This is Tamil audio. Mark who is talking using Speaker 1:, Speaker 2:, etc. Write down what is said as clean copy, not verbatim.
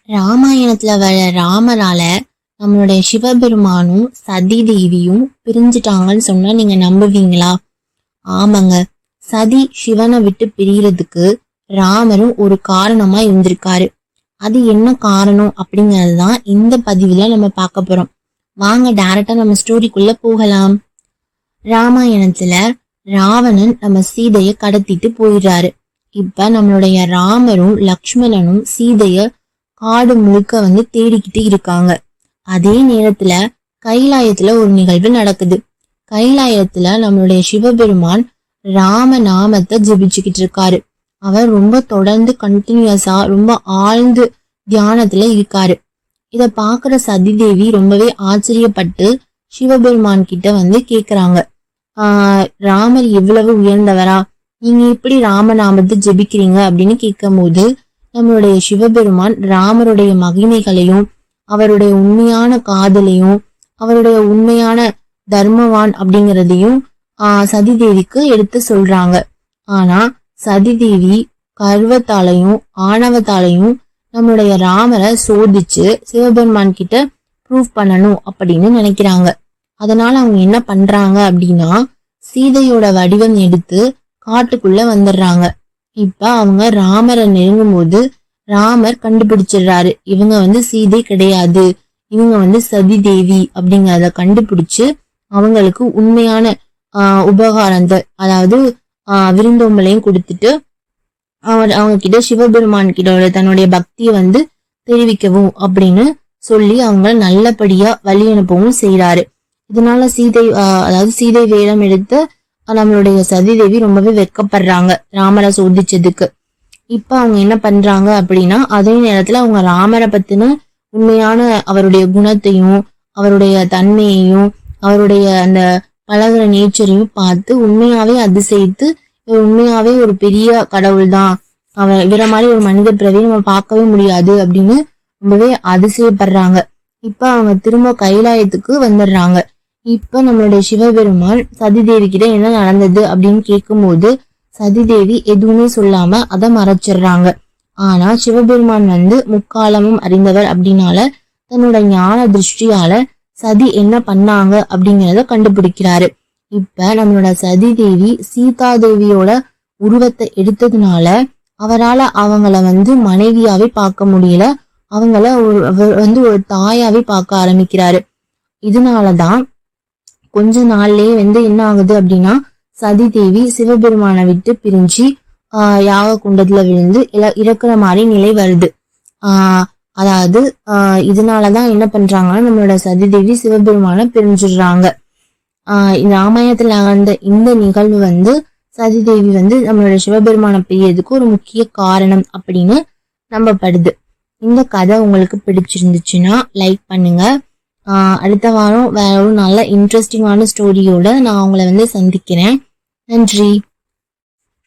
Speaker 1: ராமாயணத்துல வர ராமரால நம்மளுடைய சிவபெருமானும் சதி தேவியும் பிரிஞ்சுட்டாங்கன்னு சொன்னா நீங்க நம்புவீங்களா? ஆமாங்க, சதி சிவனை விட்டு பிரியறதுக்கு ராமரும் ஒரு காரணமா இருந்திருக்காரு. அது என்ன காரணம் அப்படிங்கறதுதான் இந்த பதிவுல நம்ம பார்க்க போறோம். வாங்க டைரக்டா நம்ம ஸ்டோரிக்குள்ள போகலாம். ராமாயணத்துல ராவணன் நம்ம சீதைய கடத்திட்டு போயிடுறாரு. இப்ப நம்மளுடைய ராமரும் லக்ஷ்மணனும் சீதைய காடு முழுக்க தேடிக்கிட்டு இருக்காங்க. அதே நேரத்துல கைலாயத்துல ஒரு நிகழ்வு நடக்குது. கைலாயத்துல நம்மளுடைய சிவபெருமான் ராம நாமத்தை ஜபிச்சுக்கிட்டு இருக்காரு. அவர் ரொம்ப தொடர்ந்து கண்டினியூஸா ரொம்ப ஆழ்ந்து தியானத்துல இருக்காரு. இத பாக்குற சதி தேவி ரொம்பவே ஆச்சரியப்பட்டு சிவபெருமான் கிட்ட கேக்குறாங்க, ராமர் எவ்வளவு உயர்ந்தவரா, நீங்க எப்படி ராமநாமத்தை ஜெபிக்கிறீங்க அப்படின்னு கேட்கும் போது நம்மளுடைய சிவபெருமான் ராமருடைய மகிமைகளையும் அவருடைய உண்மையான காதலையும் அவருடைய உண்மையான தர்மவான் அப்படிங்கிறதையும் சதி தேவிக்கு எடுத்து சொல்றாங்க. ஆனா சதி தேவி கர்வத்தாலையும் ஆணவத்தாலையும் நம்மளுடைய ராமரை சோதிச்சு சிவபெருமான் கிட்ட ப்ரூவ் பண்ணணும் அப்படின்னு நினைக்கிறாங்க. அதனால அவங்க என்ன பண்றாங்க அப்படின்னா சீதையோட வடிவம் எடுத்து காட்டுக்குள்ள வந்துடுறாங்க. இப்ப அவங்க ராமரை நெருங்கும் போது ராமர் கண்டுபிடிச்சிடுறாரு, இவங்க சீதை கிடையாது, இவங்க சதி தேவி அப்படிங்கறத கண்டுபிடிச்சு அவங்களுக்கு உண்மையான உபகாரத்தை அதாவது விருந்தோம்பலையும் கொடுத்துட்டு அவங்க கிட்ட சிவபெருமான் கிட்ட தன்னுடைய பக்தியை தெரிவிக்கவும் அப்படின்னு சொல்லி அவங்க நல்லபடியா வழி அனுப்பவும் செய்யறாரு. இதனால சீதை வேடம் எடுத்து நம்மளுடைய சதி தேவி ரொம்பவே வெட்கப்படுறாங்க ராமரை சோதிச்சதுக்கு. இப்ப அவங்க என்ன பண்றாங்க அப்படின்னா அதே நேரத்துல அவங்க ராமரை பத்தின உண்மையான அவருடைய குணத்தையும் அவருடைய தன்மையையும் அவருடைய அந்த பழகுற நேச்சரையும் பார்த்து உண்மையாவே அதிசயித்து உண்மையாவே ஒரு பெரிய கடவுள் தான், இவர மாதிரி ஒரு மனித பிறவியை நம்ம பார்க்கவே முடியாது அப்படின்னு ரொம்பவே அதிசயப்படுறாங்க. இப்ப அவங்க திரும்ப கைலாயத்துக்கு வந்துடுறாங்க. இப்ப நம்மளுடைய சிவபெருமான் சதி தேவி கிட்ட என்ன நடந்தது அப்படின்னு கேட்கும் போது சதி தேவி எதுவுமே சொல்லாம அதை மறைச்சிடுறாங்க. ஆனா சிவபெருமான் முக்காலமும் அறிந்தவர் அப்படின்னால தன்னோட ஞான திருஷ்டியால சதி என்ன பண்ணாங்க அப்படிங்கறத கண்டுபிடிக்கிறாரு. இப்ப நம்மளோட சதி தேவி சீதா தேவியோட உருவத்தை எடுத்ததுனால அவரால் அவங்கள மனைவியாவே பார்க்க முடியல, அவங்கள ஒரு தாயாவே பார்க்க ஆரம்பிக்கிறாரு. இதனாலதான் கொஞ்ச நாள்லயே என்ன ஆகுது அப்படின்னா சதி தேவி சிவபெருமானை விட்டு பிரிஞ்சு யாக குண்டத்துல விழுந்து இறக்குற மாதிரி நிலை வருது. அதாவது இதனாலதான் என்ன பண்றாங்கன்னா நம்மளோட சதி தேவி சிவபெருமானை பிரிஞ்சிடுறாங்க. ராமாயணத்துல நடந்த இந்த நிகழ்வு சதி தேவி நம்மளோட சிவபெருமானை பிரியறதுக்கு ஒரு முக்கிய காரணம் அப்படின்னு நம்பப்படுது. இந்த கதை உங்களுக்கு பிடிச்சிருந்துச்சுன்னா லைக் பண்ணுங்க. அடுத்த வாரம் வேற ஒரு நல்ல இன்ட்ரெஸ்டிங்கான ஸ்டோரியோட நான் உங்களை சந்திக்கிறேன். நன்றி.